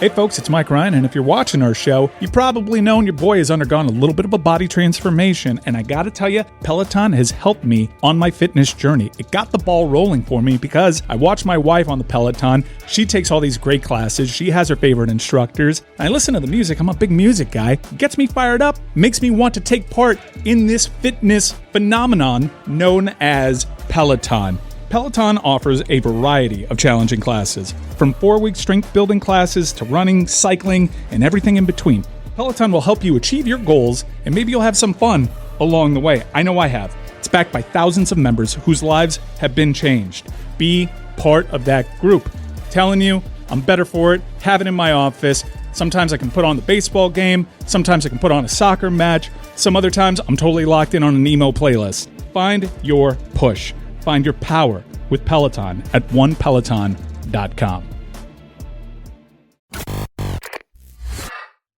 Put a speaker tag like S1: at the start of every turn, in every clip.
S1: Hey folks, it's Mike Ryan, and if you're watching our show, you've probably known your boy has undergone a little bit of a body transformation, and I gotta tell you, Peloton has helped me on my fitness journey. It got the ball rolling for me because I watch my wife on the Peloton. She takes all these great classes. She has her favorite instructors. I listen to the music. I'm a big music guy. It gets me fired up, makes me want to take part in this fitness phenomenon known as Peloton. Peloton offers a variety of challenging classes, from 4-week strength building classes to running, cycling, and everything in between. Peloton will help you achieve your goals, and maybe you'll have some fun along the way. I know I have. It's backed by thousands of members whose lives have been changed. Be part of that group. Telling you, I'm better for it. Have it in my office. Sometimes I can put on the baseball game. Sometimes I can put on a soccer match. Some other times I'm totally locked in on an emo playlist. Find your push. Find your power with Peloton at onepeloton.com.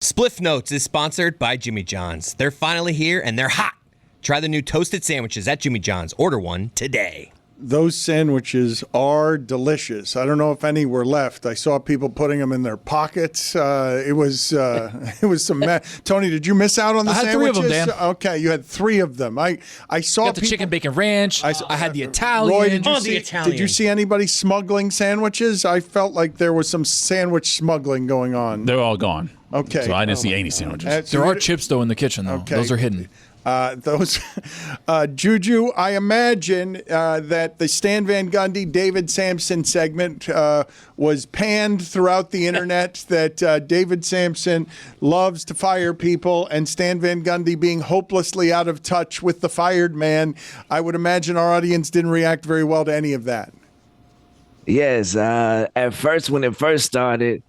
S2: Spliff Notes is sponsored by Jimmy John's. They're finally here and they're hot. Try the new toasted sandwiches at Jimmy John's. Order one today.
S3: Those sandwiches are delicious. I don't know if any were left. I saw people putting them in their pockets. It was some. Tony, did you miss out on the sandwiches?
S4: I had 3 of them, Dan.
S3: Okay, you had 3 of them. I saw
S4: got the chicken bacon ranch. I had the Italian.
S3: Roy,
S2: Italian.
S3: Did you see anybody smuggling sandwiches? I felt like there was some sandwich smuggling going on.
S4: They're all gone.
S3: Okay.
S4: So I didn't see any sandwiches. There are chips, though, in the kitchen, though.
S3: Okay.
S4: Those are hidden.
S3: Juju, I imagine that the Stan Van Gundy, David Sampson segment was panned throughout the internet, that David Sampson loves to fire people, and Stan Van Gundy being hopelessly out of touch with the fired man. I would imagine our audience didn't react very well to any of that.
S5: Yes. At first, when it first started,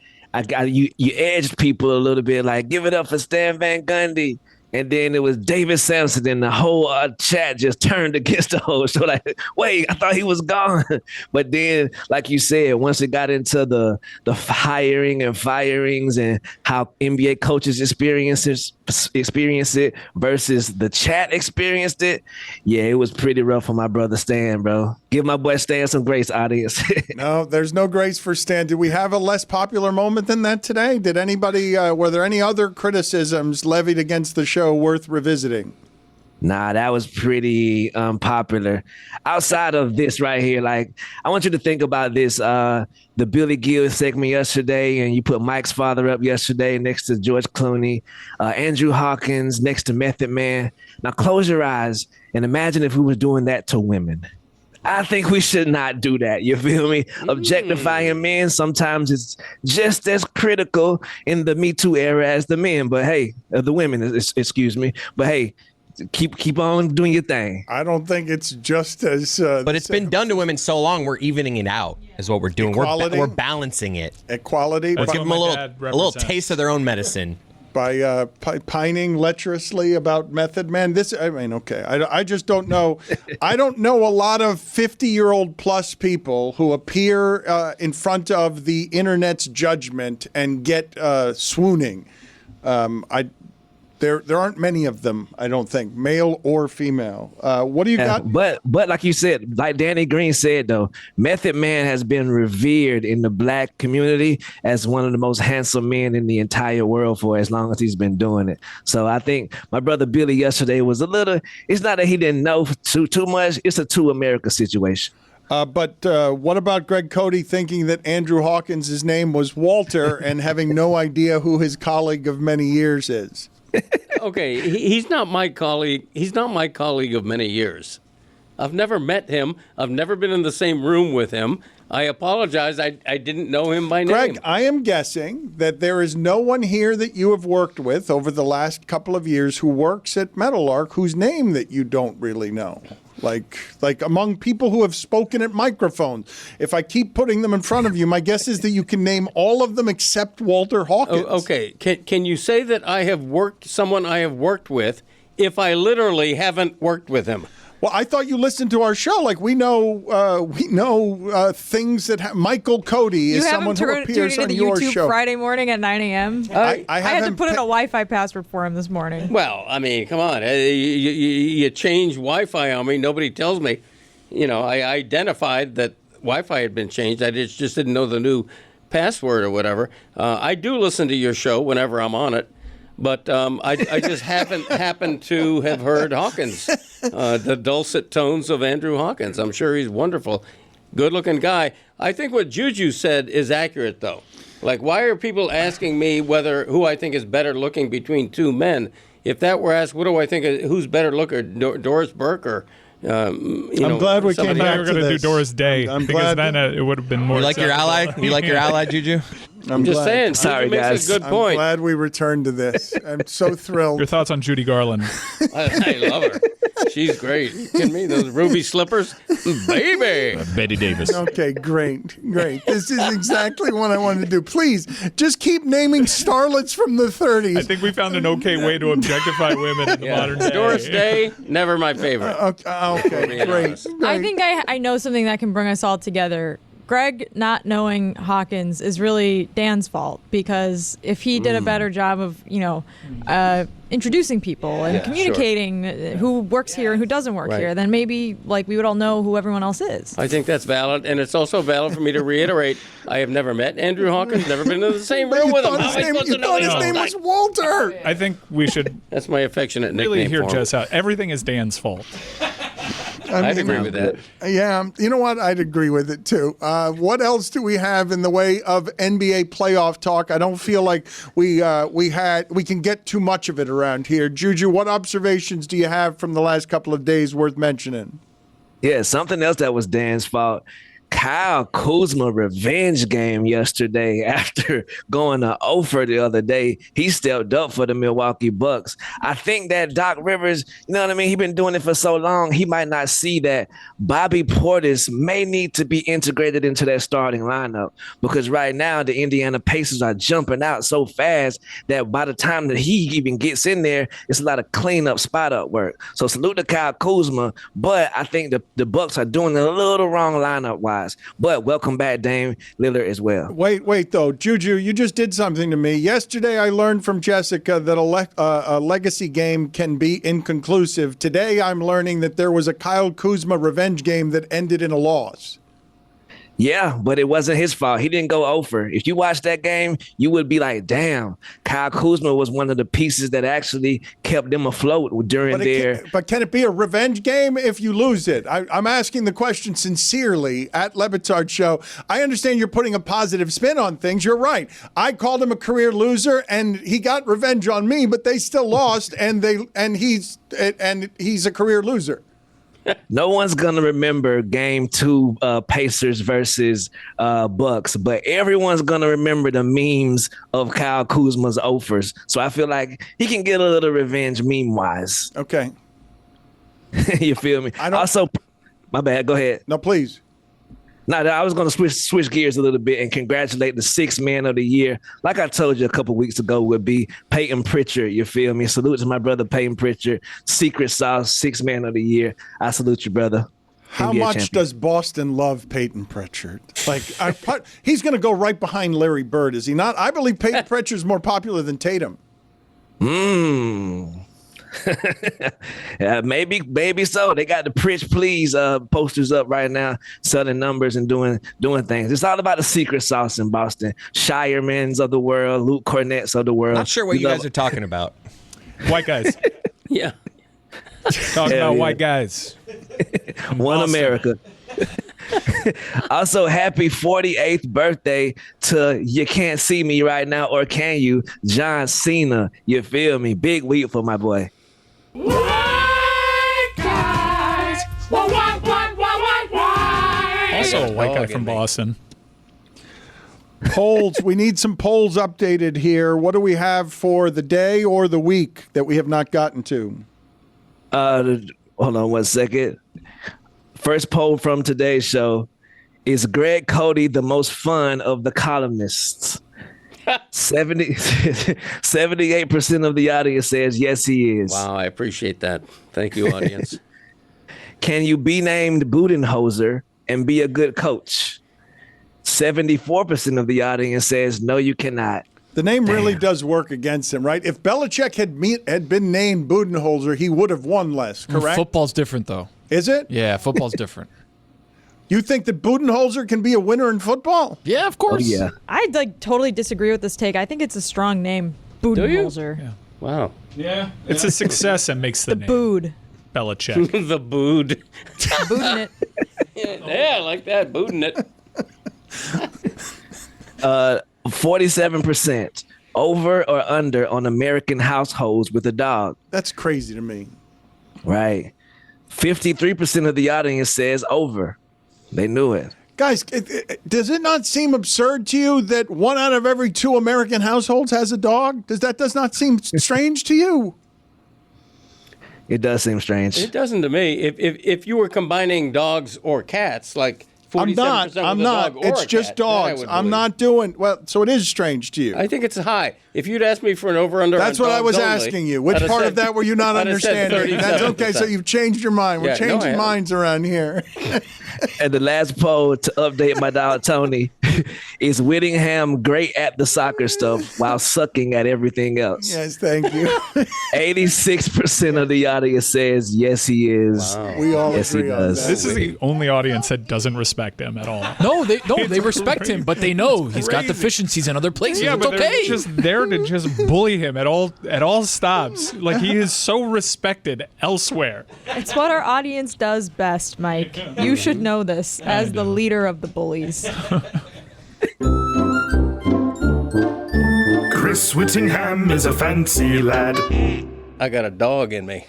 S5: you edged people a little bit, like, give it up for Stan Van Gundy. And then it was David Sampson, and the whole chat just turned against the whole show. Like, wait, I thought he was gone. But then, like you said, once it got into the hiring and firings and how NBA coaches experience it versus the chat experienced it, yeah, it was pretty rough for my brother Stan, bro. Give my boy Stan some grace, audience.
S3: No, there's no grace for Stan. Did we have a less popular moment than that today? Did anybody, were there any other criticisms levied against the show worth revisiting?
S5: Nah, that was pretty popular. Outside of this right here, like, I want you to think about this. The Billy Gill segment yesterday, and you put Mike's father up yesterday next to George Clooney, Andrew Hawkins next to Method Man. Now close your eyes and imagine if we were doing that to women. I think we should not do that. You feel me? Objectifying men sometimes it's just as critical in the Me Too era as the men. But hey, the women, excuse me. But hey, keep on doing your thing.
S3: I don't think it's just as.
S2: But it's been done to women so long, we're evening it out. Is what we're doing. We're balancing it.
S3: Equality.
S2: Let's give them a little taste of their own medicine.
S3: By pining lecherously about Method Man. I just don't know. I don't know a lot of 50-year-old plus people who appear in front of the internet's judgment and get swooning. There aren't many of them, I don't think, male or female. What do you got?
S5: But like you said, like Danny Green said, though, Method Man has been revered in the black community as one of the most handsome men in the entire world for as long as he's been doing it. So I think my brother Billy yesterday was a little, it's not that he didn't know too much, it's a two America situation.
S3: But what about Greg Cote thinking that Andrew Hawkins' name was Walter and having no idea who his colleague of many years is?
S6: Okay, he's not my colleague. He's not my colleague of many years. I've never met him. I've never been in the same room with him. I apologize. I didn't know him by name.
S3: Greg, I am guessing that there is no one here that you have worked with over the last couple of years who works at Meadowlark whose name that you don't really know. Like among people who have spoken at microphones. If I keep putting them in front of you, my guess is that you can name all of them except Walter Hawkins.
S6: Okay. Can you say that I have someone I have worked with if I literally haven't worked with him?
S3: Well, I thought you listened to our show. Like we know things that Michael Cote is someone who appears on your
S7: YouTube
S3: show
S7: Friday morning at 9 a.m. I had to put in a Wi-Fi password for him this morning.
S6: Well, I mean, come on. You change Wi-Fi on me. Nobody tells me. I identified that Wi-Fi had been changed. I just didn't know the new password or whatever. I do listen to your show whenever I'm on it, but I just haven't happened to have heard Hawkins, the dulcet tones of Andrew Hawkins. I'm sure he's wonderful, good-looking guy. I think what Juju said is accurate, though. Like, why are people asking me who I think is better looking between two men? If that were asked, what do I think? Who's better looking, Doris Burke or?
S3: I'm glad we came back to this.
S1: We're going to do Doris Day because then it would have been more.
S2: You like your ally? You like your ally, Juju?
S6: I'm just saying.
S5: Sorry,
S6: Juju
S5: guys.
S6: makes a good point.
S3: I'm glad we returned to this. I'm so thrilled.
S1: Your thoughts on Judy Garland?
S6: I love her. She's great. You kidding me? Those ruby slippers? Baby.
S4: Betty Davis.
S3: Okay, great. This is exactly what I wanted to do. Please, just keep naming starlets from the 30s.
S1: I think we found an okay way to objectify women in the modern day.
S6: Doris Day, never my favorite.
S3: Okay, great.
S7: I think I know something that can bring us all together. Greg not knowing Hawkins is really Dan's fault, because if he did a better job of, introducing people and communicating who works here and who doesn't work here, then maybe we would all know who everyone else is.
S6: I think that's valid, and it's also valid for me to reiterate, I have never met Andrew Hawkins, never been in the same room with him.
S3: You thought his name was Walter.
S1: I think we should
S6: That's my affectionate nickname
S1: really hear
S6: for him.
S1: Jess out. Everything is Dan's fault.
S6: I'd agree with that.
S3: Yeah, you know what? I'd agree with it too. What else do we have in the way of NBA playoff talk? I don't feel like we can get too much of it around here. Juju, what observations do you have from the last couple of days worth mentioning?
S5: Yeah, something else that was Dan's fault. Kyle Kuzma revenge game yesterday after going to 0 the other day. He stepped up for the Milwaukee Bucks. I think that Doc Rivers, you know what I mean? He's been doing it for so long. He might not see that Bobby Portis may need to be integrated into that starting lineup, because right now the Indiana Pacers are jumping out so fast that by the time that he even gets in there, it's a lot of cleanup, spot up work. So salute to Kyle Kuzma, but I think the Bucks are doing it a little wrong lineup wise. But welcome back, Dame Lillard, as well.
S3: Wait, though. Juju, you just did something to me. Yesterday, I learned from Jessica that a legacy game can be inconclusive. Today, I'm learning that there was a Kyle Kuzma revenge game that ended in a loss.
S5: Yeah, but it wasn't his fault. He didn't go over. If you watch that game, you would be like, damn, Kyle Kuzma was one of the pieces that actually kept them afloat during
S3: But can it be a revenge game if you lose it? I'm asking the question sincerely at Batard Show. I understand you're putting a positive spin on things. You're right. I called him a career loser, and he got revenge on me, but they still lost, and he's a career loser.
S5: No one's going to remember game 2 Pacers versus Bucks, but everyone's going to remember the memes of Kyle Kuzma's offers. So I feel like he can get a little revenge meme-wise.
S3: Okay.
S5: You feel me? Also, my bad. Go ahead.
S3: No, please.
S5: No, I was going to switch gears a little bit and congratulate the 6th man of the year. Like I told you a couple weeks ago, would be Payton Pritchard. You feel me? Salute to my brother Payton Pritchard, secret sauce, 6th man of the year. I salute you, brother.
S3: How much does Boston love Payton Pritchard? He's going to go right behind Larry Bird, is he not? I believe Payton Pritchard is more popular than Tatum.
S5: Maybe so. They got the Pritch Please posters up right now, selling numbers and doing things. It's all about the secret sauce in Boston. Shiremans of the world, Luke Cornett's of the world.
S2: Not sure what you guys are talking about.
S1: White guys.
S6: Yeah.
S1: Talking about white guys.
S5: One
S1: Boston.
S5: America. Also, happy 48th birthday to You Can't See Me Right Now, or Can You, John Cena. You feel me? Big week for my boy.
S8: White guys. White.
S1: Also a white guy from Boston.
S3: Polls. We need some polls updated here. What do we have for the day or the week that we have not gotten to?
S5: Hold on 1 second. First poll from today's show: is Greg Cote the most fun of the columnists? 78% of the audience says yes, he is.
S6: Wow, I appreciate that. Thank you, audience.
S5: Can you be named Budenholzer and be a good coach? 74% of the audience says no, you cannot.
S3: The name really does work against him, right? If Belichick had been named Budenholzer, he would have won less, correct?
S4: Football's different, though.
S3: Is it?
S4: Yeah, football's different.
S3: You think that Budenholzer can be a winner in football?
S4: Yeah, of course.
S5: Oh, yeah.
S7: I'd totally disagree with this take. I think it's a strong name. Budenholzer.
S1: Yeah.
S6: Wow.
S1: Yeah. It's a success that makes the name.
S7: Bood.
S1: Belichick.
S6: The Bood.
S7: Boodin' it.
S6: Yeah, I like that. Boodin' it.
S5: 47% over or under on American households with a dog.
S3: That's crazy to me.
S5: Right. 53% of the audience says over. They knew it.
S3: Guys, does it not seem absurd to you that 1 out of every 2 American households has a dog? Does not seem strange to you?
S5: It does seem strange.
S6: It doesn't to me. If you were combining dogs or cats, like 47%
S3: I'm
S6: with a
S3: not.
S6: dog or
S3: It's
S6: a
S3: just
S6: cat, then I
S3: dogs.
S6: would
S3: I'm
S6: believe.
S3: not doing well. So it is strange to you.
S6: I think it's high. If you'd asked me for an over/under,
S3: That's
S6: on
S3: what I
S6: dogs
S3: was
S6: only,
S3: asking you. Which
S6: I'd have
S3: part
S6: said-
S3: of that were you not
S6: I'd have said
S3: understanding? That's okay.
S6: 37%.
S3: So you've changed your mind. We're
S6: Yeah, no, I
S3: changing
S6: haven't.
S3: minds around here.
S5: And the last poll to update my dog Tony is Wittyngham great at the soccer stuff while sucking at everything else.
S3: Yes, thank you.
S5: 86% of the audience says yes, he is.
S3: We all
S5: Yes, he
S3: agree on
S5: does.
S3: that.
S1: This is the only audience that doesn't respect him at all.
S4: No, they respect him, but they know he's got deficiencies in other places.
S1: Yeah,
S4: it's
S1: but
S4: okay.
S1: they're just there to just bully him at all stops. Like he is so respected elsewhere.
S7: It's what our audience does best, Mike. You should know this as the leader of the bullies.
S9: Chris Wittyngham is a fancy lad.
S6: I got a dog in me.